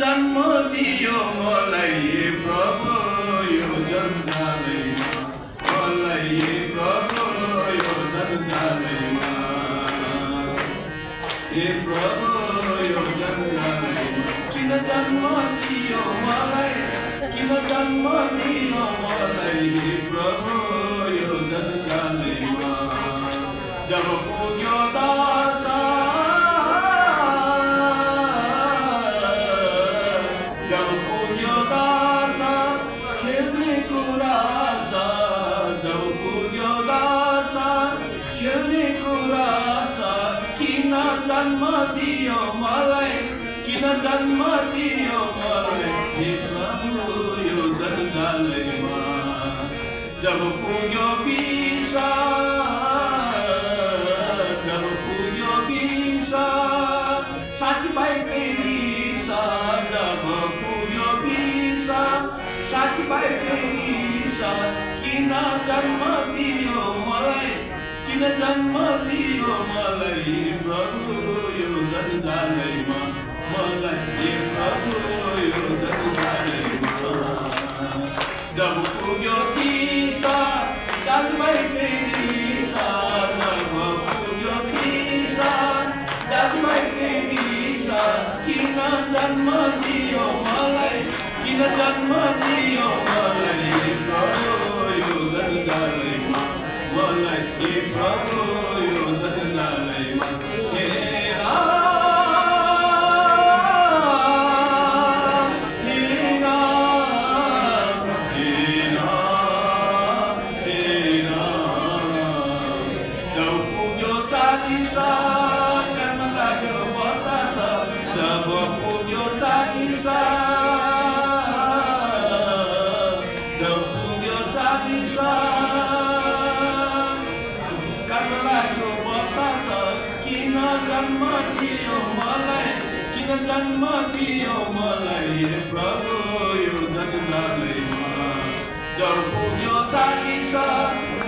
जन्म दियो मलाई प्रभु यो जन्जालैमा मलाई प्रभु यो जन्जालैमा हे प्रभु यो जन्जालैमा किन जन्म दियो मलाई किन जन्म दियो मलाई हे प्रभु यो जन्जालैमा जब पुग्यो दशा जब पुग्यो दशा खेल्ने कुरा छ जब पुग्यो दशा खेल्ने कुरा छ किन जन्म दियो मलाई किन जन्म दियो मलाई हे प्रभु यो जन्जालैमा जब पुग्यो बिसा जब पुग्यो बिसा साथीभाइकै रिसा जब पुग्यो बिसा साथीभाइकै रिसा किन जन्म दियो मलाई किन जन्म दियो मलाई प्रभु यो जन्जालैमा मलाई हे प्रभु यो जन्जालैमा जब पुग्यो बिसा दाजुभाइकै रिसा जब पुग्यो बिसा दाजुभाइकै रिसा किन जन्म दियो मलाई किन जन्म दियो मलाई प्रभु यो जन्जालैमा मलाई हे प्रभु यो जन्जालैमा हे जन्म दियो मलाई हे प्रभु यो जन्जालैमा जब पुग्यो चालिस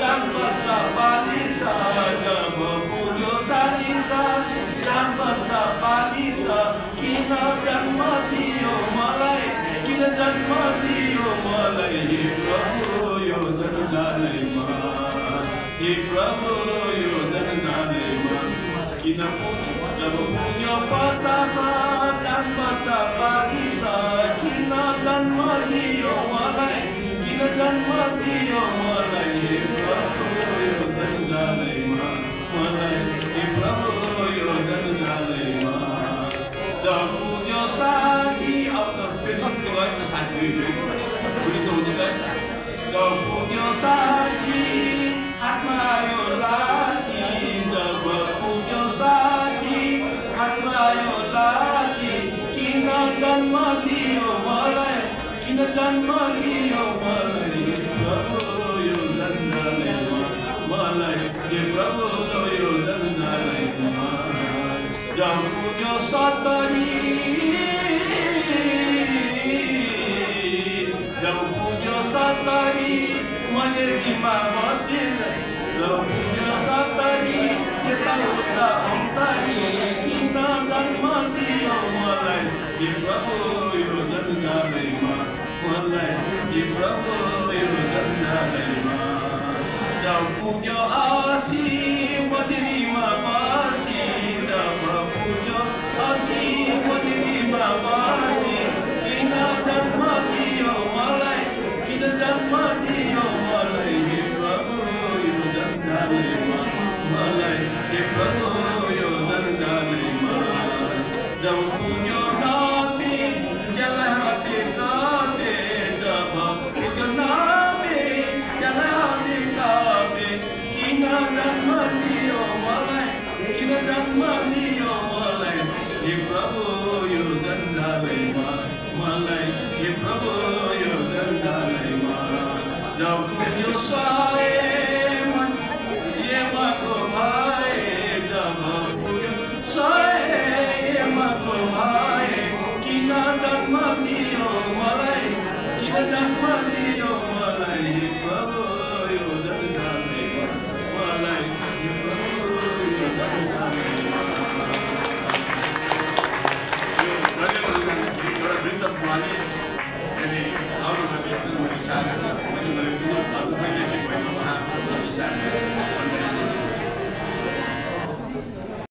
जान बच्चा पालिस जब पुग्यो चालिस जान बच्चा पालिस किन जन्म दियो मलाई किन जन्म दियो मलाई हे प्रभु यो जन्जालैमा हे प्रभु यो जन्जालैमा किन जब पुग्यो 50 जान बच्चा पालिस किन जन्म दियो मलाई किन जन्म दियो मलाई हे प्रभु यो जन्जालैमा मलाई हे प्रभु यो जन्जालैमा जब पुग्यो साथी अब त पेन्सन गयो साथी बुढी त हुँदै गएछ जब पुग्यो साथी हातमा आयो लासी जब पुग्यो साथी हातमा आयो लासी किन जन्म दियो मलाई किन जन्म दियो मलाई प्रभु यो जन्जालैमा मलाई हे प्रभु यो जन्जालैमा जब पुग्यो 70 जब पुग्यो 70 मजेरीमा बसेर जब पुग्यो 70 यताउता अन्तरी किन जन्म दियो मलाई हे प्रभु यो जन्जालैमा मलाई हे प्रभु यो जन्जालैमा जब पुग्यो 80 मजेरीमा बसी जब पुग्यो 80 मजेरीमा बसी किन जन्म दियो मलाई किन जन्म दियो मलाई हे प्रभु यो जन्जालैमा मलाई हे प्रभु यो जन्जालैमा जब पुग्यो 90 जलाते काटे जब पुग्यो 90 जलाते काटे किन जन्म दियो मलाई किन जन्म दियो मलाई हे प्रभु यो जन्जालैमा मलाई हे प्रभु यो जन्जालैमा जब पुग्यो 100 को भाइ जब पुग्यो 100 को भाइ किन जन्म दियो मलाई किन जन्म दियो